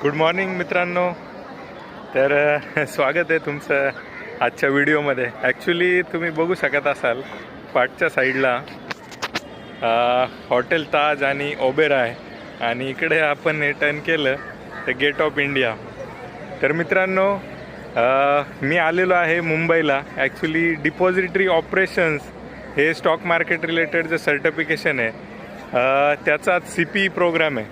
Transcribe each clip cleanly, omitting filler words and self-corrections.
Good morning मित्रांनो. तर स्वागत आहे तुमचं आजच्या व्हिडिओमध्ये. ॲक्च्युली तुम्ही बघू शकत असाल पाठच्या साईडला हॉटेल ताज आणि ओबेरा आहे आणि इकडे आपण हे टर्न केलं तर गेट ऑफ इंडिया. तर मित्रांनो मी आलेलो आहे मुंबईला. ॲक्च्युली डिपॉझिटरी ऑपरेशन्स हे स्टॉक मार्केट रिलेटेड जे सर्टिफिकेशन आहे त्याचा CPE प्रोग्राम आहे.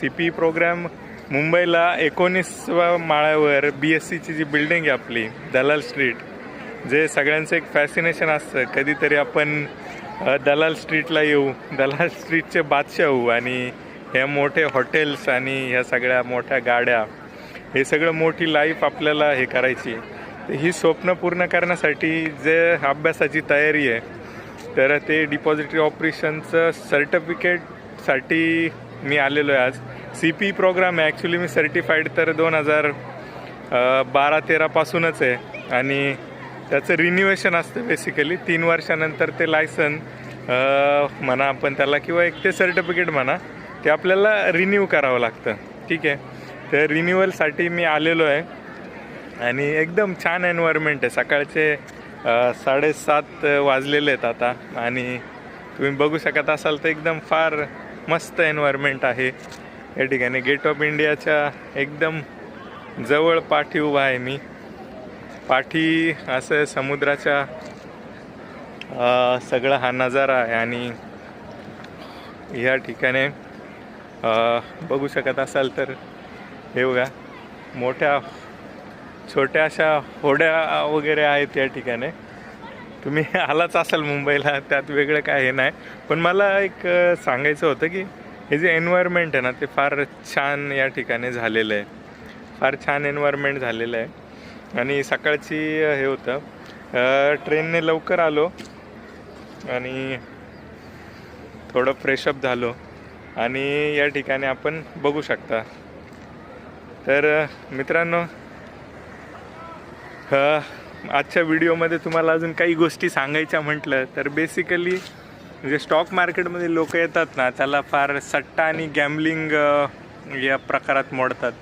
CPE प्रोग्राम मुंबईला 19व्या माळ्यावर BSCची जी बिल्डिंग आहे आपली दलाल स्ट्रीट, जे सगळ्यांचं एक फॅसिनेशन असतं, कधीतरी आपण दलाल स्ट्रीटला येऊ, दलाल स्ट्रीटचे बादशाह होऊ आणि ह्या मोठे हॉटेल्स आणि ह्या सगळ्या मोठ्या गाड्या, हे सगळं मोठी लाईफ आपल्याला हे करायची. तर ही स्वप्न पूर्ण करण्यासाठी जे अभ्यासाची तयारी आहे, तर ते डिपॉझिटरी ऑपरेशनचं सर्टिफिकेटसाठी मी आलेलो आहे आज. CPE प्रोग्राम आहे. ॲक्च्युली मी सर्टिफाईड तर 2012-13 पासूनच आहे आणि त्याचं रिन्युएशन असतं. बेसिकली 3 वर्षानंतर ते लायसन म्हणा आपण त्याला, किंवा एक ते सर्टिफिकेट म्हणा, ते आपल्याला रिन्यू करावं लागतं. ठीक आहे. तर रिन्युअलसाठी मी आलेलो आहे आणि एकदम छान एन्व्हायरमेंट आहे. सकाळचे 7:30 वाजलेले आहेत आता आणि तुम्ही बघू शकत असाल तर एकदम फार मस्त एन्व्हायरमेंट आहे या ठिकाणी. गेट ऑफ इंडियाच्या एकदम जवळ पाठी उभा आहे मी. पाठी असं समुद्राच्या सगळा हा नजारा आहे आणि या ठिकाणी बघू शकत असाल तर हे बघा, मोठ्या छोट्या अशा होड्या वगैरे आहेत या ठिकाणी. तुम्ही आलाच असाल मुंबईला, त्यात वेगळं काय हे नाही. पण मला एक सांगायचं होतं की हे जे एन्व्हायरमेंट आहे ना, ते फार छान या ठिकाणी झालेलं आहे. फार छान एन्व्हायरमेंट झालेलं आहे आणि सकाळची हे होतं, ट्रेनने लवकर आलो आणि थोडं फ्रेशअप झालो आणि या ठिकाणी आपण बघू शकता. तर मित्रांनो, आजच्या व्हिडिओमध्ये तुम्हाला अजून काही गोष्टी सांगायच्या म्हटलं तर बेसिकली जे स्टॉक मार्केटमध्ये लोक येतात ना, त्याला फार सट्टा आणि गॅमलिंग या प्रकारात मोडतात.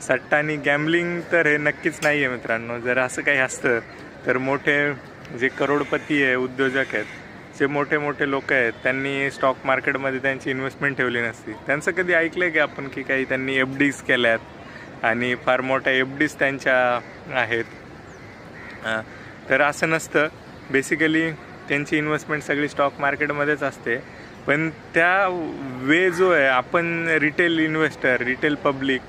सट्टा आणि गॅमलिंग तर हे नक्कीच नाही आहे मित्रांनो. जर असं काही असतं तर मोठे जे करोडपती आहे, उद्योजक आहेत, जे मोठे मोठे लोक आहेत, त्यांनी स्टॉक मार्केटमध्ये त्यांची इन्व्हेस्टमेंट ठेवली नसती. त्यांचं कधी ऐकलं की आपण की काही त्यांनी FDs केल्यात आणि फार मोठ्या FDs त्यांच्या आहेत. तर असं नसतं. बेसिकली त्यांची इन्व्हेस्टमेंट सगळी स्टॉक मार्केटमध्येच असते. पण त्या वे जो आहे, आपण रिटेल इन्व्हेस्टर, रिटेल पब्लिक